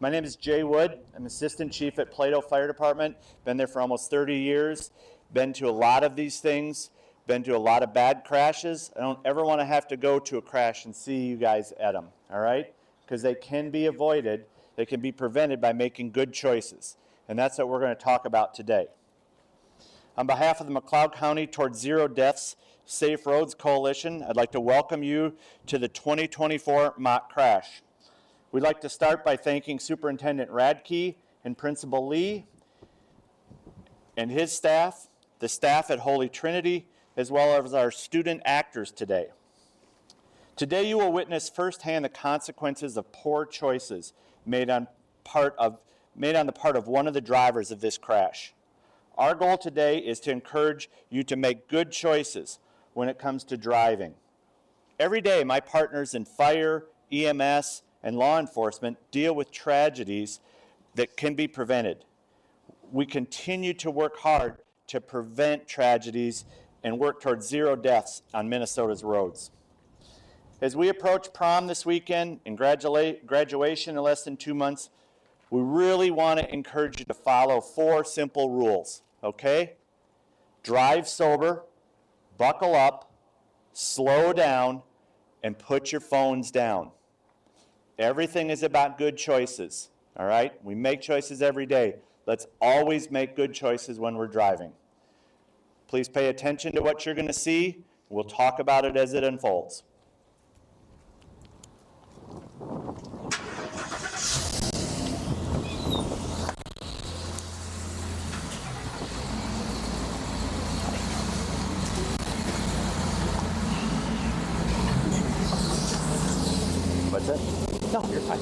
My name is Jay Wood. I'm Assistant Chief at Plato Fire Department. Been there for almost 30 years. Been to a lot of these things. Been to a lot of bad crashes. I don't ever want to have to go to a crash and see you guys at them, all right? Because they can be avoided. They can be prevented by making good choices. And that's what we're going to talk about today. On behalf of the McLeod County Towards Zero Deaths Safe Roads Coalition, I'd like to welcome you to the 2024 mock crash. We'd like to start by thanking Superintendent Radke and Principal Lee and his staff, the staff at Holy Trinity, as well as our student actors today. Today you will witness firsthand the consequences of poor choices made on the part of one of the drivers of this crash. Our goal today is to encourage you to make good choices when it comes to driving. Every day my partners in fire, EMS, and law enforcement deal with tragedies that can be prevented. We continue to work hard to prevent tragedies and work towards zero deaths on Minnesota's roads. As we approach prom this weekend and graduation in less than 2 months, we really want to encourage you to follow 4 simple rules, okay? Drive sober, buckle up, slow down, and put your phones down. Everything is about good choices, all right? We make choices every day. Let's always make good choices when we're driving. Please pay attention to what you're going to see. We'll talk about it as it unfolds. What's that? No, you're fine.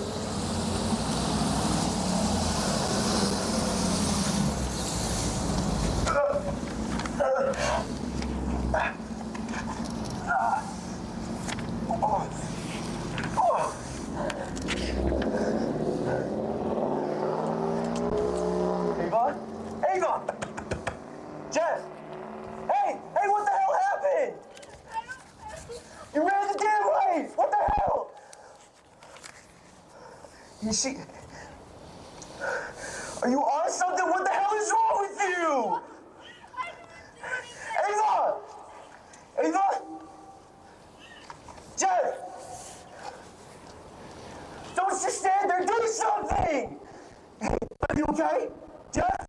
Ava! Jeff! Hey, what the hell happened? You ran the damn race! What the hell? Are you on something? What the hell is wrong with you? Ava! Jeff! Don't just stand there, do something! Are you okay? Jeff?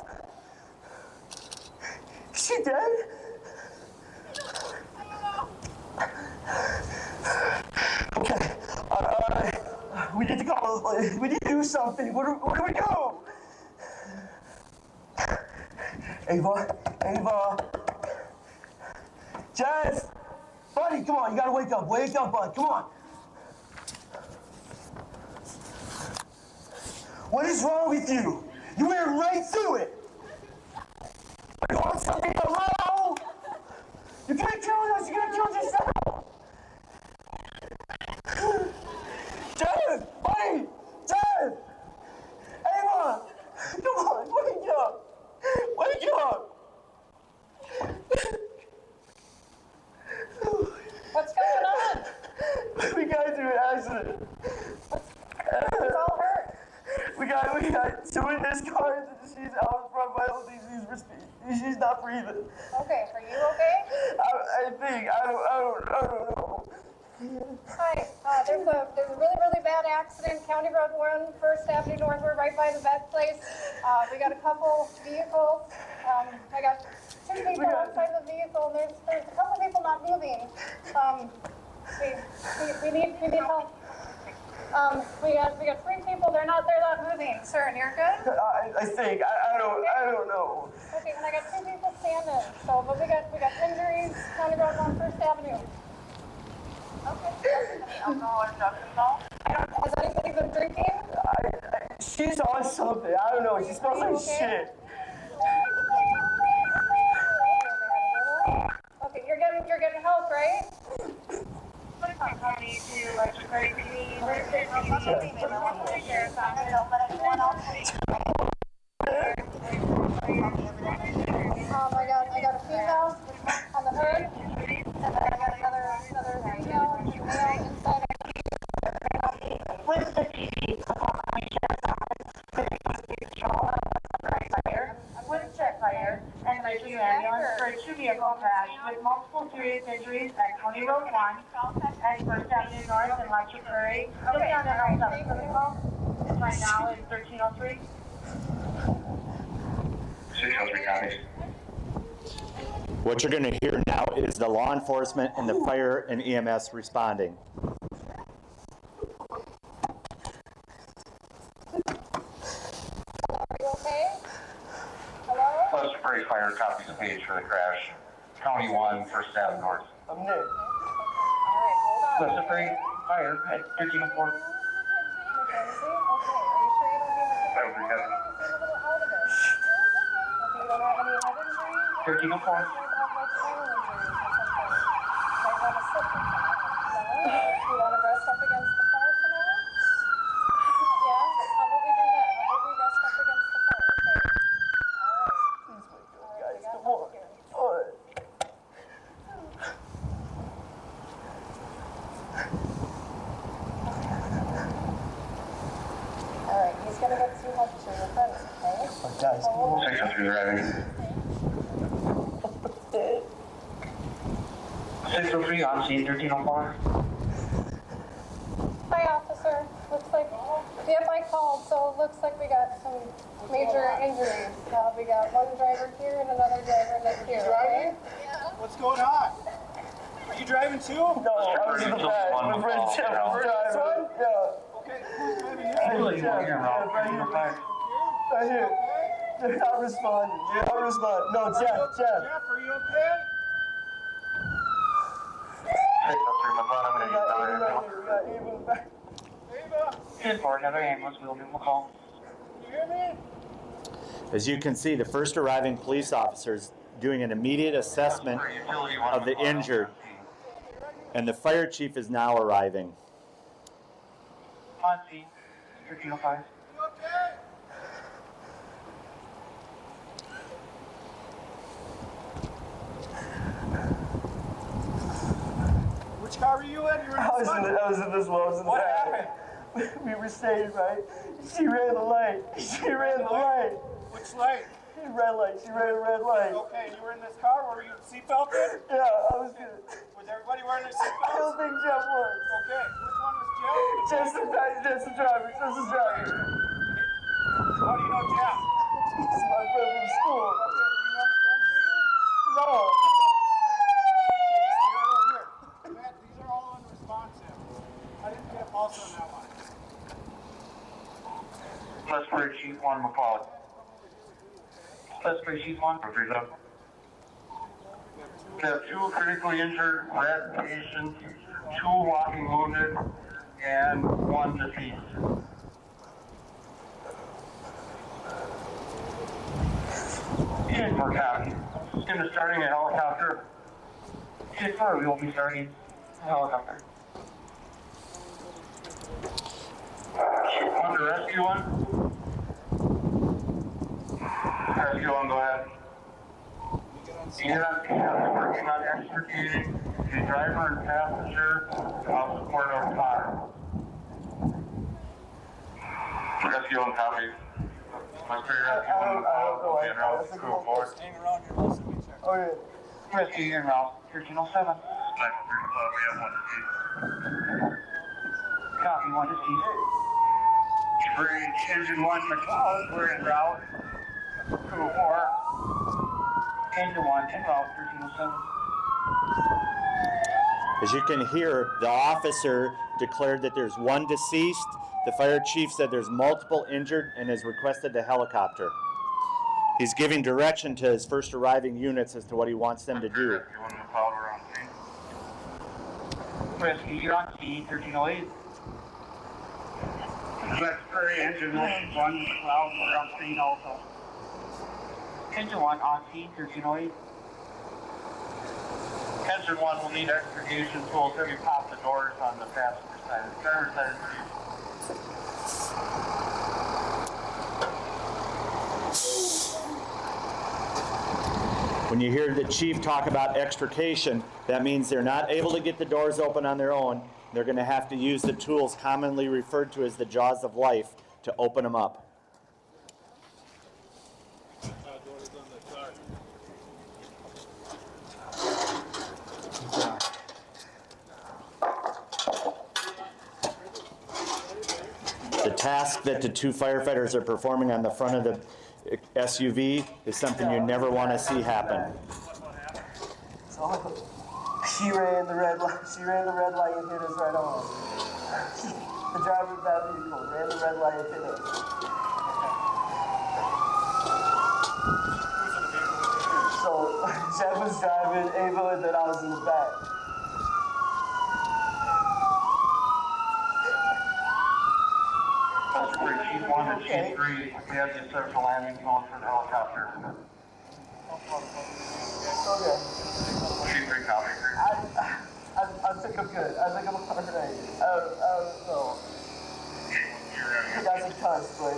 Is she dead? Okay, we need to go. We need to do something. Where do we go? Ava. Jeff! Buddy, come on, you gotta wake up. Wake up, bud, come on. What is wrong with you? You went right through it. Are you on something? Hello? You can't kill us, you're gonna kill yourself. Jeff! Buddy! Jeff! Ava! Come on, wake up! Wake up! What's going on? We got into an accident. Who's all hurt? We got two in this car. She's out front vitally. She's not breathing. Okay, are you okay? I think. I don't know. Hi, there's a really bad accident. County Road 1, 1st Avenue Northward, right by the vet place. We got a couple vehicles. I got 2 people outside the vehicle, and there's a couple people not moving. We need help. We got 3 people. They're not moving. Sir, and you're good? I think. I don't know. Okay, and I got 2 people standing. So, but we got injuries. County Road 1, 1st Avenue. Okay. Any alcohol or drugs involved? Has anybody been drinking? She's on something. I don't know. She smells like shit. Okay, you're getting help, right? I got a female on the hood, and then I got another female male inside. serious injuries at County Road 1, at First Avenue North and Prairie. You'll be on the L7 protocol. Right now is 1303. 603 copies. What you're going to hear now is the law enforcement and the fire and EMS responding. Are you okay? Hello? Plus Prairie Fire copies the page for the crash. County 1, First Avenue North. I'm Nick. All right, hold on. Plus Prairie Fire at 1304. Mackenzie? Okay, are you sure you don't need to? That would be good. You seem a little out of it. Okay, you don't have any head injuries? 1304. You have like spinal injuries or something. Might want to sit for some. No? You want to rest up against the car for now? Yeah? How about we do that? How about we rest up against the car, okay? All right. Guys, We got come on. help here. All right. All right, he's gonna get some help to your friends, okay? Guys, come on. 603 driving. 603 on scene 1304. Hi, officer. Looks like, yep, I called, so it looks like we got some major injuries. We got one driver here and another driver next here, okay? What's going on? Are you driving too? No, I was in the back. My friend Jeff was driving. Yeah. Okay, who's driving you? Actually, Jeff, you're wrong. right here. 1305. Right here. I'll respond. Yeah, I'll respond. No, Jeff. Jeff, are you okay? 603, my phone, I'm We going to got use Ava that. right here. We got Ava in the back. Ava, 10 for another ambulance, we'll give them a call. you hear me? As you can see, the first arriving police officers doing an immediate assessment of the injured, and the fire chief is now arriving. On scene 1305. You okay? Which car were you in? You were in I was this one? in this one. I was in the What back. happened? We were staying, right? She ran the light. She ran the light. Which light? Red light. She ran a red light. Okay, you were in this car. Were you seatbelted? Yeah, I was good. Was everybody wearing their I don't seatbelts? think Jeff was. Okay, which one was Jeff? Just the driver. Just the driver. Just the driver. How do you know Jeff? He's my friend from school. Okay, do you know Mackenzie? No. Matt, these are all unresponsive. I didn't get a pulse on that one. Let's Prairie Chief 1, McCall. Let's Prairie Chief 1, freeze up. We have 2 critically injured red patients, 2 walking wounded, and 1 deceased. In for copy. In starting a helicopter. In for we will be starting a helicopter. On the rescue one. Rescue one, go ahead. EMS working on extricating the driver and passenger off the port of car. Rescue one, copy. Let's figure out if you want to be en route to 204. Hang around here, we'll see each other. Oh, yeah. Rescue en route 1307. 935, we have 1 deceased. Copy, 1 deceased. Bridge engine 1 McLeod, we're en route 204. Engine 1 en route 1307. As you can hear, the officer declared that there's 1 deceased. The fire chief said there's multiple injured and has requested the helicopter. He's giving direction to his first arriving units as to what he wants them to do. Rescue 1 McLeod, we're on scene. Rescue, you're on scene 1308. Let's Prairie engine 1 McLeod, we're on scene also. Engine 1 on scene 1308. Engine 1 will need extrication tools if you pop the doors on the passenger side. The driver's side is free. When you hear the chief talk about extrication, that means they're not able to get the doors open on their own. They're going to have to use the tools commonly referred to as the jaws of life to open them up. The task that the two firefighters are performing on the front of the SUV is something you never want to see happen. So she ran the red light. She ran the red light and hit us right on. The driver of that vehicle ran the red light and hit us. So Jed was driving, Ava, and then I was in the back. That's great. She's 1 and she's 3. We have the central landing zone for the helicopter. Okay. She's 3 copy. I think I'm good. I think I'm all right. I don't know. You got some touch, but.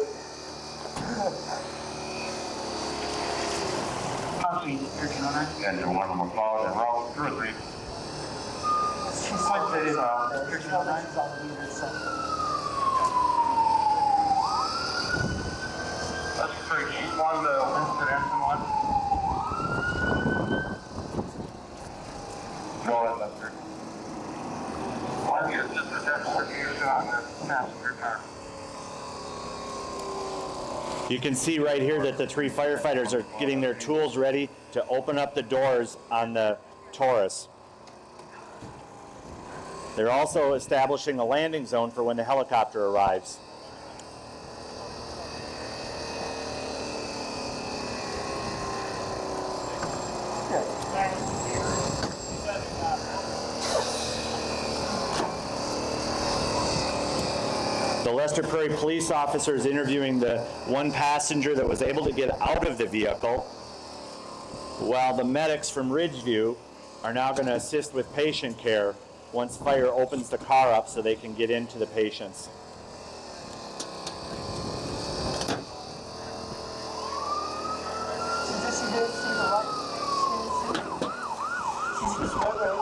Copy, 1309. Engine 1 on McLeod and route 2 or 3. She's What city is that? She's on the lead or something. That's great. She's 1, the Winston engine 1. Go ahead, Lester. One is just a demonstration on the passenger car. You can see right here that the three firefighters are getting their tools ready to open up the doors on the Taurus. They're also establishing a landing zone for when the helicopter arrives. The Lester Prairie police officer is interviewing the one passenger that was able to get out of the vehicle, while the medics from Ridgeview are now going to assist with patient care once fire opens the car up so they can get into the patients. She didn't see the light. She just went right.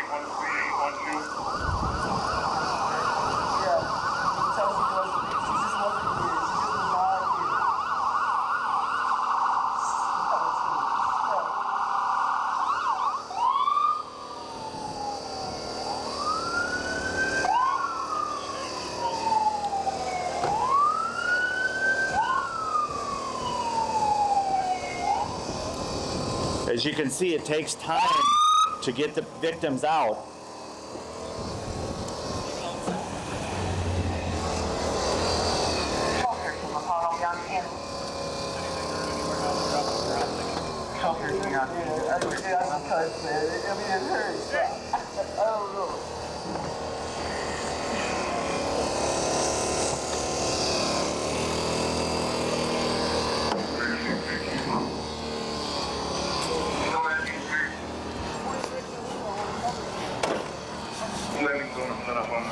813, 812. Yeah. She just wasn't here. She just was not here. As you can see, it takes time to get the victims out. Shelter to McCall on in. Shelter to Yeah, I can touch, man. I mean, it hurts. I don't know. Landing zone set up on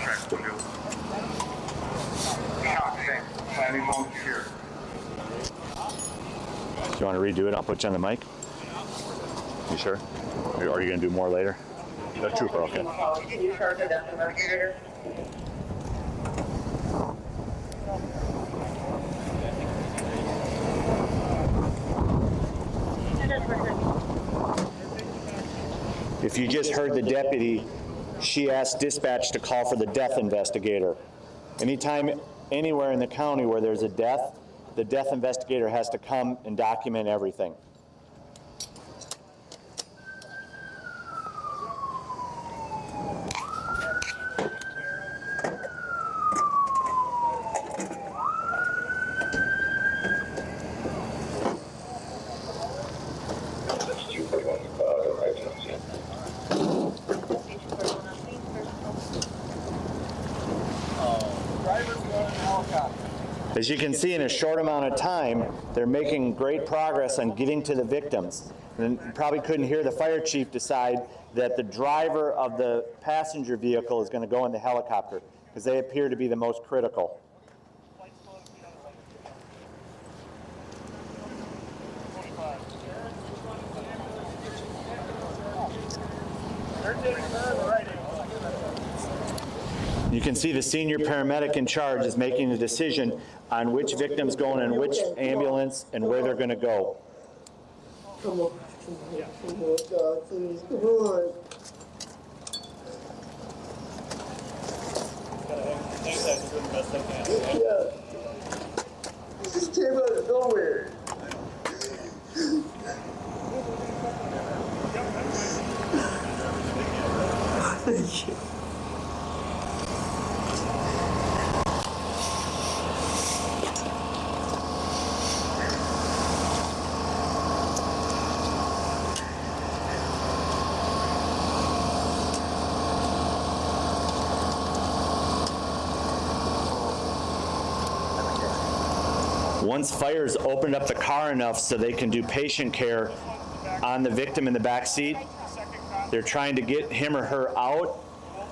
track 2. Copy. Landing zone here. Do you want to redo it? I'll put you on the mic. You sure? Or are you going to do more later? The trooper, okay. Can you charge it down to Mercury? If you just heard the deputy, she asked dispatch to call for the death investigator. Anytime, anywhere in the county where there's a death, the death investigator has to come and document everything. As you can see, in a short amount of time, they're making great progress on getting to the victims. And you probably couldn't hear the fire chief decide that the driver of the passenger vehicle is going to go in the helicopter, because they appear to be the most critical. You can see the senior paramedic in charge is making the decision on which victim's going in which ambulance and where they're going to go. Come on. Come on, God, please. Come on. Yeah. It just came out of nowhere. Thank you. Once fire's opened up the car enough so they can do patient care on the victim in the back seat, they're trying to get him or her out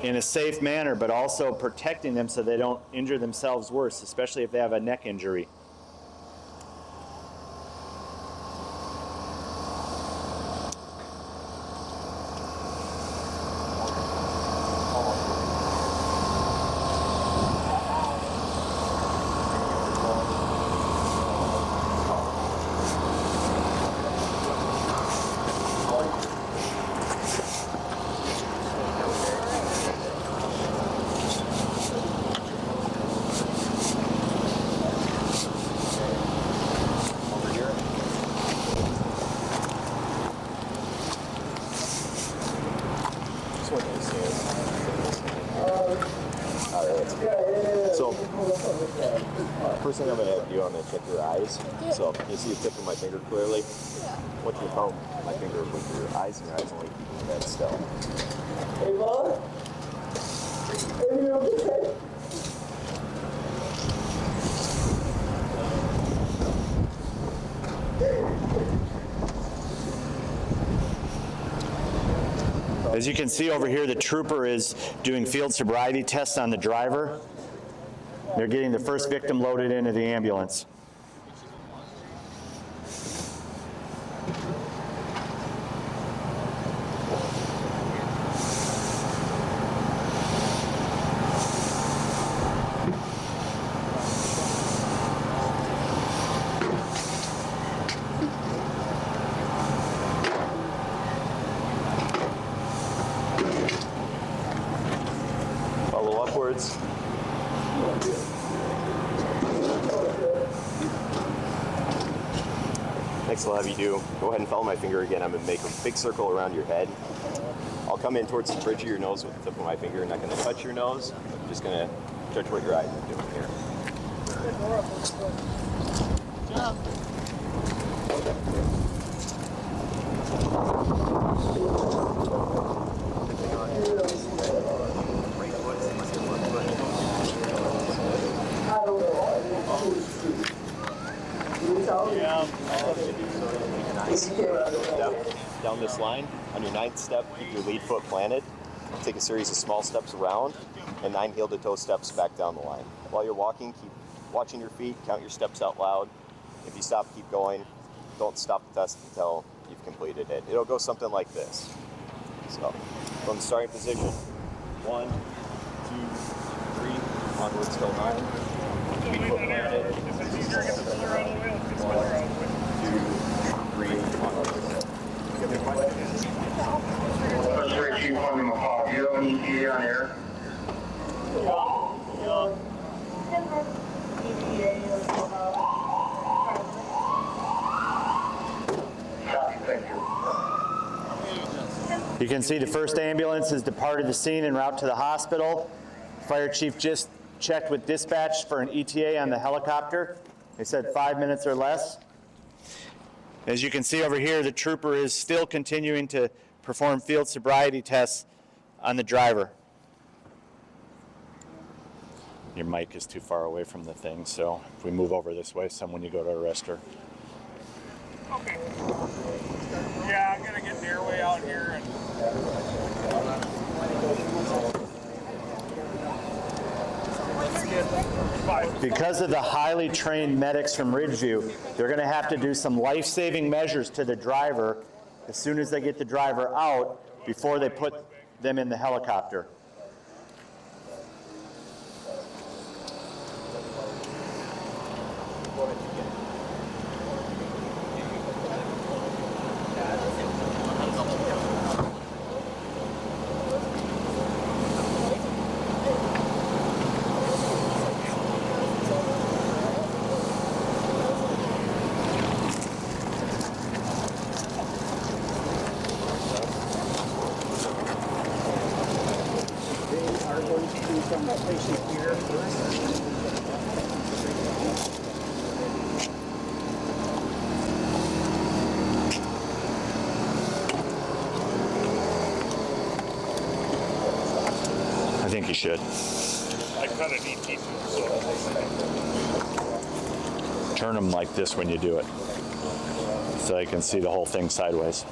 in a safe manner, but also protecting them so they don't injure themselves worse, especially if they have a neck injury. So, first thing I'm going to do, I'm going to check your eyes. So, you see the tip of my finger clearly? What's your thumb? My finger with your eyes, and your eyes only keeping that still. Hey, Mom? Are you okay? As you can see over here, the trooper is doing field sobriety tests on the driver. They're getting the first victim loaded into the ambulance. Follow upwards. Next I'll have you do, go ahead and follow my finger again. I'm going to make a big circle around your head. I'll come in towards the bridge of your nose with the tip of my finger. I'm not going to touch your nose. I'm just going to touch what your eyes are doing here. Down this line, on your 9th step, keep your lead foot planted. Take a series of small steps around, and 9 heel-to-toe steps back down the line. While you're walking, keep watching your feet, count your steps out loud. If you stop, keep going. Don't stop the test until you've completed it. It'll go something like this. So, from the starting position, 1, 2, 3, onwards till 9. Lead foot planted. 1, 2, 3, onwards. First Chief Army McCall, do you have an ETA on air? Copy, thank you. You can see the first ambulance has departed the scene en route to the hospital. Fire chief just checked with dispatch for an ETA on the helicopter. They said 5 minutes or less. As you can see over here, the trooper is still continuing to perform field sobriety tests on the driver. Your mic is too far away from the thing, so if we move over this way, when you go to arrest her. Okay. Yeah, I'm gonna get the airway out here and. Because of the highly trained medics from Ridgeview, they're going to have to do some life-saving measures to the driver as soon as they get the driver out before they put them in the helicopter. I think you should. I cut an ET, so Turn them like this when you do it, so they can see the whole thing sideways.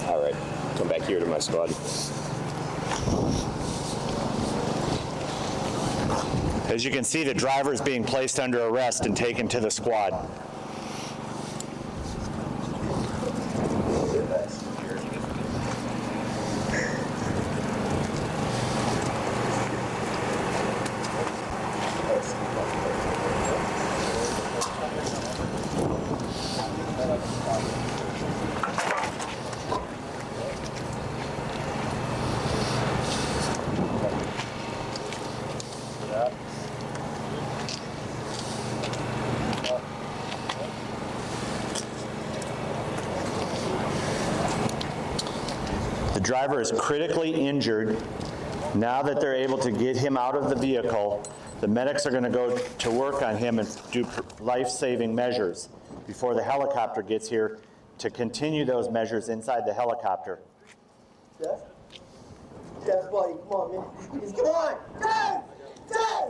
All right, come back here to my squad. As you can see, the driver is being placed under arrest and taken to the squad. The driver is critically injured. Now that they're able to get him out of the vehicle, the medics are going to go to work on him and do life-saving measures before the helicopter gets here to continue those measures inside the helicopter. Jeff? Jeff, buddy, come on, man. Come on! Jeff! Jeff!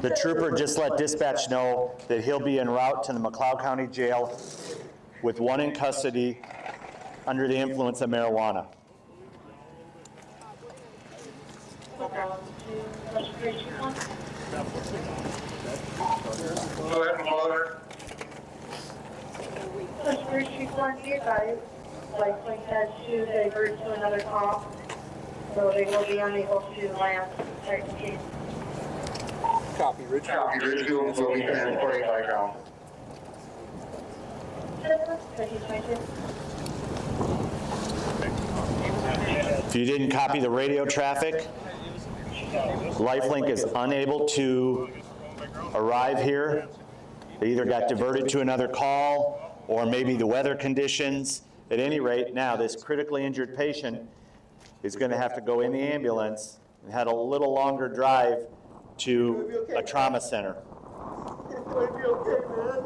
The trooper just let dispatch know that he'll be en route to the McLeod County Jail with one in custody under the influence of marijuana. Go ahead, Mother. First one, you guys, likely had to divert to another call, so they will be unable to land certain cases. copy, Richard. Copy, Ridgefield will be transporting by ground. If you didn't copy the radio traffic, Lifelink is unable to arrive here. They either got diverted to another call or maybe the weather conditions. At any rate, now this critically injured patient is going to have to go in the ambulance and had a little longer drive to a trauma center. It's going to be okay, man.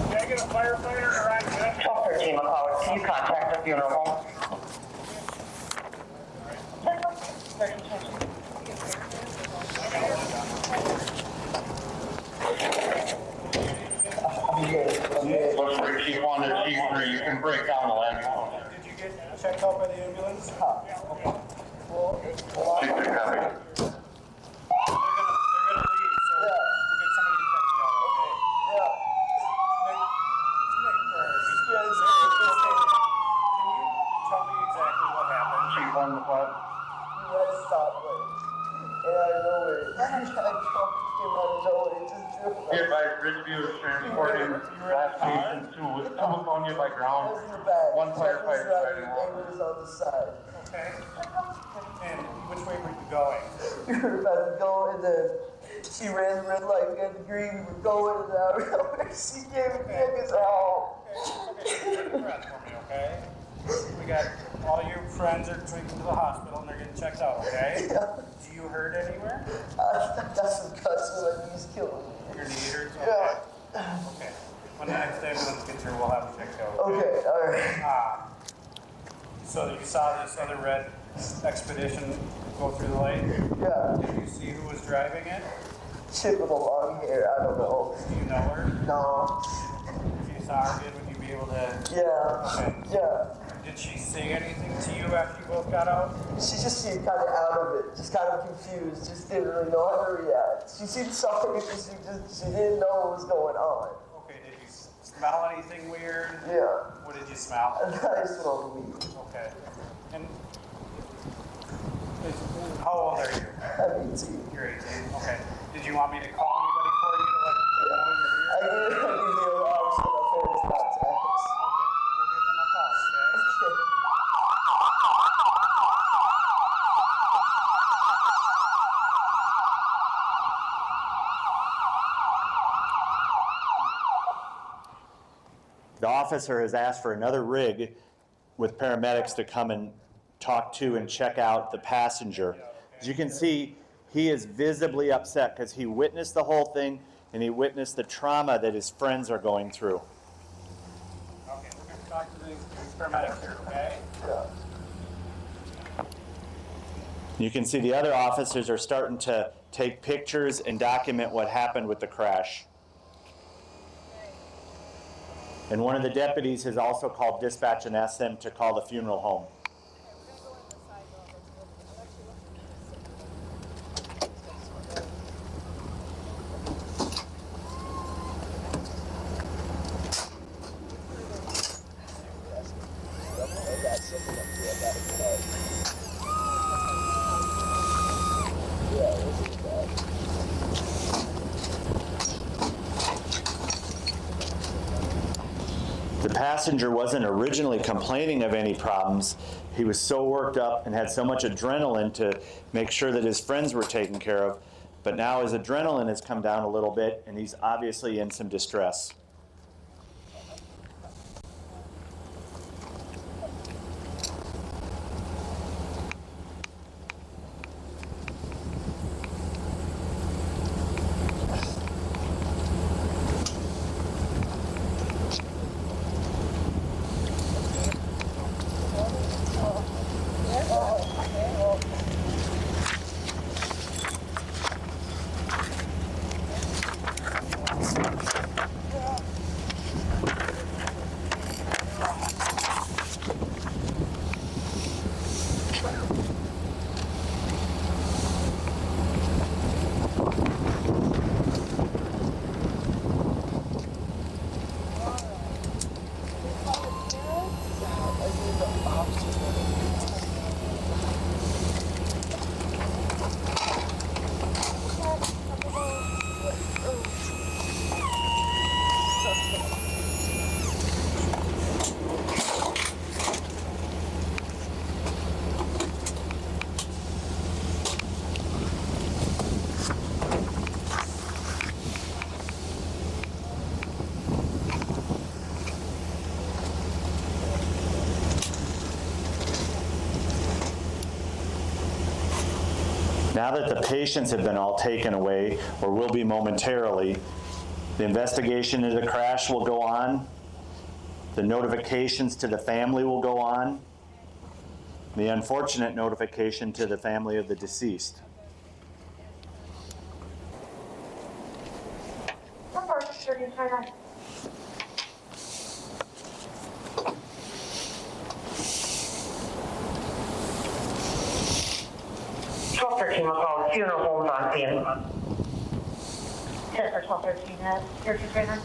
Can I get a firefighter arrive next? 1213 McLeod, can you contact the funeral home? Looks like Chief 1 to Chief 3, you can break down the land. Did you get checked out by the ambulance? Chief 3, copy. They're gonna leave, so we'll get somebody to check you out, okay? Yeah. Nick Prairie. Yeah, it's Can good. you tell me exactly what happened? Chief 1 McLeod. You had to stop, like, and out of nowhere. I came out of nowhere, just Be advised, Ridgeview is transporting last patient to California by ground. in the back. One firefighter Jeff was fighting driving, Amy was on the side. Okay. And which way were you going? We were about to go, and then she ran the red light, we got the green, we were going, and out of nowhere, she gave me kick us out. Okay, take a breath for me, okay? We got all your friends are taken to the hospital and they're getting checked out, okay? Yeah. Do you hurt anywhere? I got some cuts where my knees killing me. Your knee hurts? Yeah. Okay. When the next ambulance gets here, we'll have it checked out. Okay, all right. So you saw this other red expedition go through the lake? Yeah. Did you see who was driving it? Chick with the long hair, I don't know. Do you know her? No. If you saw her, would you be able to? Yeah. Okay. Yeah. Did she say anything to you after you both got out? She just seemed kind of out of it, just kind of confused, just didn't really know how to react. She seemed sorry because she didn't know what was going on. Okay, did you smell anything weird? Yeah. What did you smell? And I smelled weed. Okay. And how old are you? I'm 18. You're 18. Okay. Did you want me to call anybody for you to let you know you're here? I can hear obviously my parents' contacts. Okay. We'll give them a call, okay? The officer has asked for another rig with paramedics to come and talk to and check out the passenger. As you can see, he is visibly upset because he witnessed the whole thing and he witnessed the trauma that his friends are going through. Okay, we're going to talk to these paramedics here, okay? Yeah. You can see the other officers are starting to take pictures and document what happened with the crash. And one of the deputies has also called dispatch and asked them to call the funeral home. The passenger wasn't originally complaining of any problems. He was so worked up and had so much adrenaline to make sure that his friends were taken care of. But now his adrenaline has come down a little bit and he's obviously in some distress. Now that the patients have been all taken away, or will be momentarily, the investigation into the crash will go on. The notifications to the family will go on. The unfortunate notification to the family of the deceased. Report 1329. 1213 will call funeral homes on scene. 10 for 1213, 1329.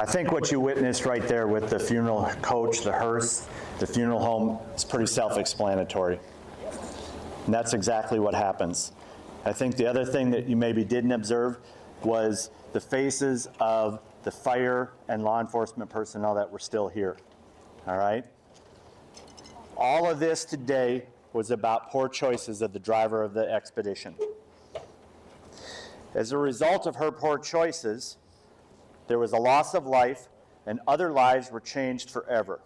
think what you witnessed right there with the funeral coach, the hearse, the funeral home is pretty self-explanatory. And that's exactly what happens. I think the other thing that you maybe didn't observe was the faces of the fire and law enforcement personnel that were still here, all right? All of this today was about poor choices of the driver of the expedition. As a result of her poor choices, there was a loss of life and other lives were changed forever.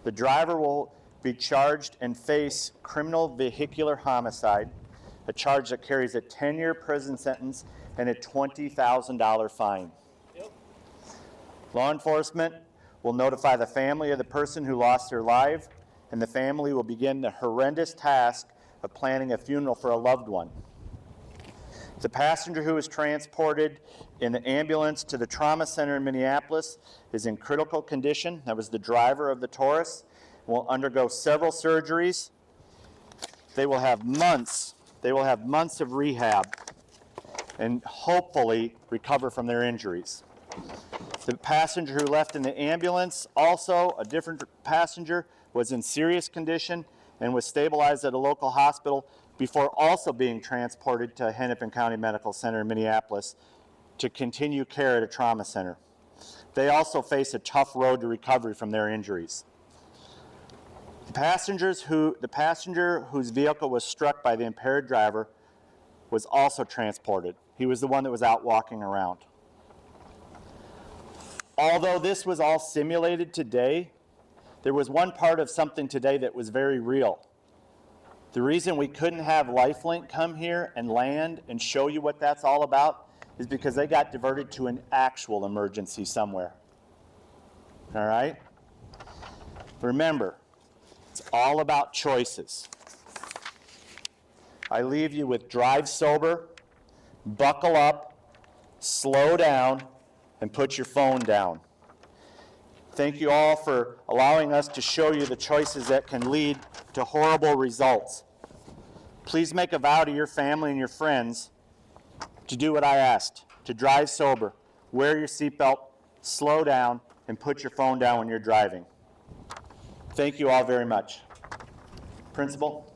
The driver will be charged and face criminal vehicular homicide, a charge that carries a 10-year prison sentence and a $20,000 fine. Law enforcement will notify the family of the person who lost their life, and the family will begin the horrendous task of planning a funeral for a loved one. The passenger who was transported in the ambulance to the trauma center in Minneapolis is in critical condition. That was the driver of the Taurus. Will undergo several surgeries. They will have months of rehab and hopefully recover from their injuries. The passenger who left in the ambulance, also a different passenger, was in serious condition and was stabilized at a local hospital before also being transported to Hennepin County Medical Center in Minneapolis to continue care at a trauma center. They also face a tough road to recovery from their injuries. The passenger whose vehicle was struck by the impaired driver was also transported. He was the one that was out walking around. Although this was all simulated today, there was one part of something today that was very real. The reason we couldn't have LifeLink come here and land and show you what that's all about is because they got diverted to an actual emergency somewhere. All right? Remember, it's all about choices. I leave you with drive sober, buckle up, slow down, and put your phone down. Thank you all for allowing us to show you the choices that can lead to horrible results. Please make a vow to your family and your friends to do what I asked, to drive sober, wear your seatbelt, slow down, and put your phone down when you're driving. Thank you all very much. Principal?